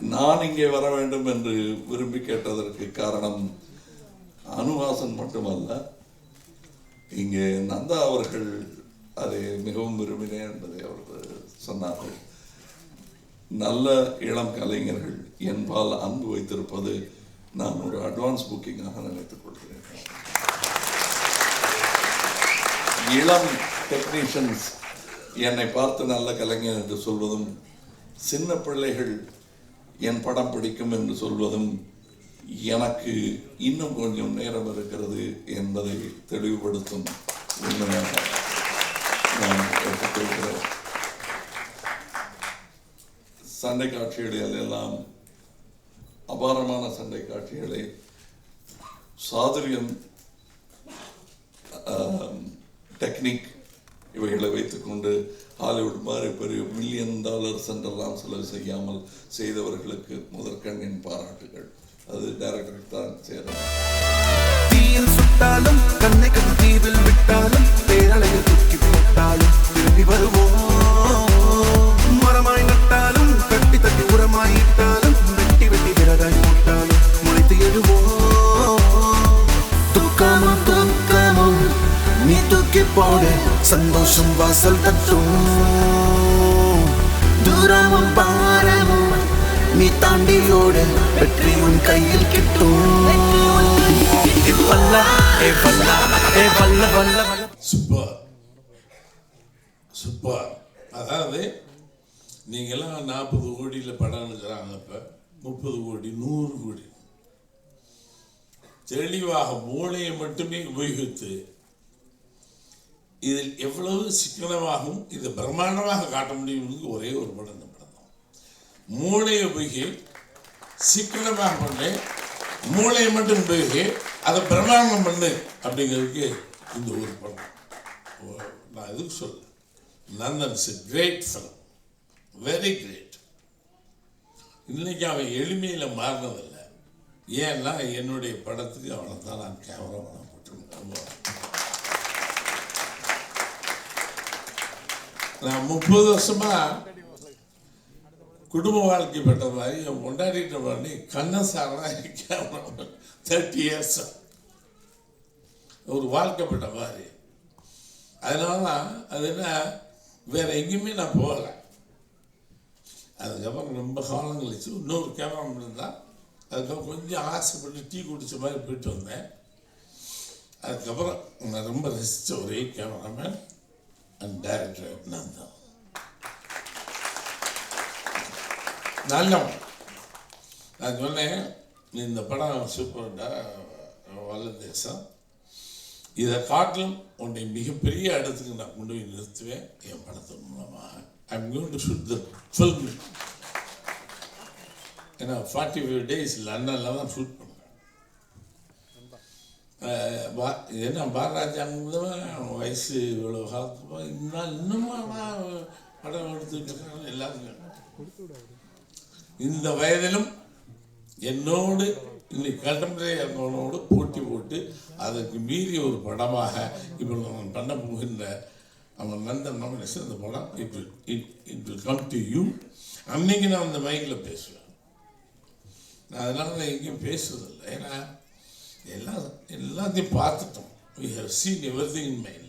நான் இங்கே வர வேண்டும் என்று விரும்பி கேட்டதற்கு காரணம் அனுவாசன் மட்டுமல்ல, இங்கே நந்தா அவர்கள் அதை மிகவும் விரும்பினேன் என்பதை அவர்கள் சொன்னார்கள். நல்ல இளம் கலைஞர்கள் என்பால் அன்பு வைத்திருப்பது நான் ஒரு அட்வான்ஸ் புக்கிங்காக நினைத்துக் கொள்கிறேன். இளம் டெக்னீஷியன்ஸ் என்னை பார்த்து நல்ல கலைஞர் என்று சொல்வதும், சின்ன பிள்ளைகள் என் படம் பிடிக்கும் என்று சொல்வதும் எனக்கு இன்னும் கொஞ்சம் நேரம் இருக்கிறது என்பதை தெளிவுபடுத்தும் உண்மையாக நான் எடுத்துக்கொள்கிறேன். சண்டை காட்சிகளில் எல்லாம் அபாரமான சண்டை காட்சிகளை சாதுரியம், டெக்னிக் இவைகளை வைத்துக்கொண்டு ஹாலிவுட் மாதிரி பெரிய $1 மில்லியன் என்றெல்லாம் செலவு செய்யாமல் செய்தவர்களுக்கு முதற்கண்ணின் பாராட்டுகள். அது டைரக்டருக்கு தான் சேரும். தீயில் சுட்டாலும் கண்ணை தீவில் விட்டாலும் பேரலையில் தூக்கி போட்டாலும் திரும்பி வருவோம். மரமாய் நட்டாலும் கட்டி தட்டி உரமாயிட்டாலும் வெட்டி வெட்டி விறகாய் போட்டாலும் முளைத்து எழுவோம். தூக்கமும் தூக்கமும் நீ தூக்கி போடு, சந்தோஷம் வாசல் தட்டும். தூரமும் பாரமும் நீ தாண்டி ஓடு, வெற்றி உன் கையில் கிட்டும். Super super. அதாவது நீங்கெல்லாம் 40 கோடியில் படம் எடுக்கிறாங்க, இப்போ 30 கோடி 100 கோடி தெளிவாக மூளையை மட்டுமே உபயோகித்து இதில் எவ்வளவு சிக்கனமாகவும் இதை பிரம்மாண்டமாக காட்ட முடியும். ஒரே ஒரு படம் இந்த படம் தான். மூளையை உபயோகி சிக்கனமாக பண்ணு, மூளையை மட்டும் உபயோகி அதை பிரம்மாண்டம் பண்ணு அப்படிங்கிறதுக்கு இந்த ஒரு படம். நான் எதுக்கு சொல்ல, Nandan is a great film, very great. இன்னைக்கு அவன் எளிமையில் மாறினதில்லை. ஏன்னா என்னுடைய படத்துக்கு அவனை தான் நான் கேமரா படம் போட்டுருக்கேன். நான் 30 வருஷமா குடும்ப வாழ்க்கை பெற்ற மாதிரி கொண்டாடிட்ட பண்ணி கண்ணசாரா 30 இயர்ஸ் ஒரு வாழ்க்கைப்பட்ட மாதிரி. அதனால அது என்ன, வேற எங்கேயுமே நான் போகலை. அதுக்கப்புறம் ரொம்ப காலம் கழிச்சு இன்னொரு கேமரா இருந்தால் அதுக்கப்புறம் கொஞ்சம் ஆசைப்பட்டு டீ குடித்த மாதிரி போயிட்டு வந்தேன். அதுக்கப்புறம் நான் ரொம்ப ரசித்த ஒரே கேமராமேன் அண்ட் டைரக்டர் நந்தா. நல்லவன். நான் சொன்னேன், இந்த படம் சூப்பர்டா, வல்ல தேசம், இதை காட்டிலும் உன்னை மிகப்பெரிய இடத்துக்கு நான் கொண்டு போய் நிறுத்துவேன் என் படத்தின் மூலமாக. I'm going to shoot the film. ஏன்னா 45 days லண்டனில் தான் ஷூட் பண்ணுவேன். என்ன பாரராஜாங்க வயசு இவ்வளோ காலத்து இன்னுமா படம் எடுத்துக்கிட்டு இருக்காங்க எல்லாருக்கும். இந்த வயதிலும் என்னோடு இன்னைக்கு கண்டெம்பரரியோடு போட்டி போட்டு அதற்கு மீறிய ஒரு படமாக இப்போ நான் பண்ண போகின்ற அவன் நந்தன் நாமினேஷன். இந்த படம் it will come to you. அன்னைக்கு நான் அந்த மைக்கில் பேசுவேன். அதனால நான் எங்கேயும் பேசுறதில்லை. ஏன்னா எல்லாத்தையும் பார்த்துட்டோம். We have seen everything in my life.